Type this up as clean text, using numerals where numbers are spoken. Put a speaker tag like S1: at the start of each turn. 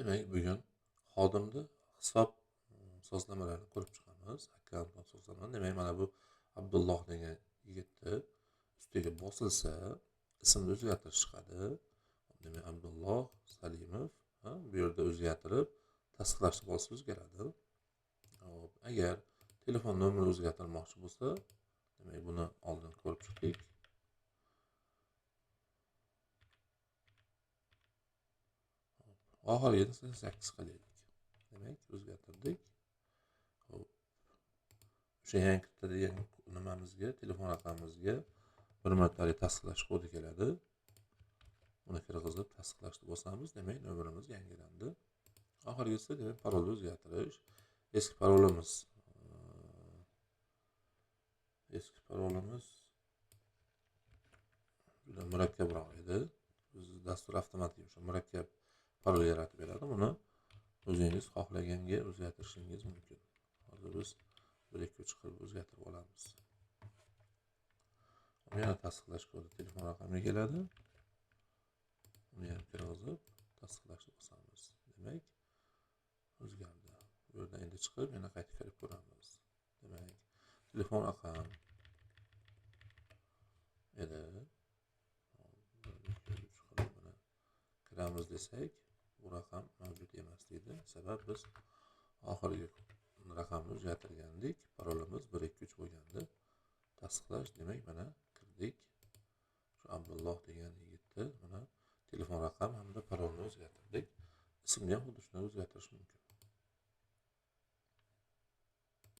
S1: Demek bugun xodimni hisob sozlamalarini ko'rib chiqamiz. Akkaunt sozlama. Demak, mana bu Abdulloh degan yigitni ustiga bosilsa, ismni o'zgartirish chiqadi. Demak, Abdulloh Salimov, bu yerda o'zgartirib, tasdiqlashni bosib o'zgaradi. Hop, agar telefon nomerini o'zgartirmoqchi bo'lsa, demak, buni oldin ko'rib chiqdik. Oxirgi 8 qilaylik. Demak, o'zgartirdik. Hop. O'sha yangi kiritadigan nimamizga, telefon raqamimizga bir martalik tasdiqlash kodi keladi. Uni kirgizib tasdiqlashni bosamiz, demak, nomerimiz yangilandi. Oxirgisi demak, parolni o'zgartirish. Eski parolimiz juda murakkabroq edi. Biz dastur avtomatik o'sha murakkab parol yaratib beradi. Buni o'zingiz xohlaganga o'zgartirishingiz mumkin. Hozir biz 1-2-3 qilib o'zgartirib olamiz. Yana tasdiqlash kodi telefon raqamiga keladi. Uni ham kirgizib tasdiqlashni bosamiz. Demak, o'zgardi. Bu yerdan endi chiqib, yana qayta kirib ko'ramiz. Demak, telefon raqam edi. Kiramiz desak, bu raqam mavjud emas deydi. Sabab biz oxirgi raqamni o'zgartirgandik. Parolimiz 1-2-3 bo'lgandi. Tasdiqlash, demak, mana kirdik. Shu Abdulloh degan yigitni mana telefon raqam hamda parolni o'zgartirdik. Ismni ham xuddi shunday o'zgartirish mumkin.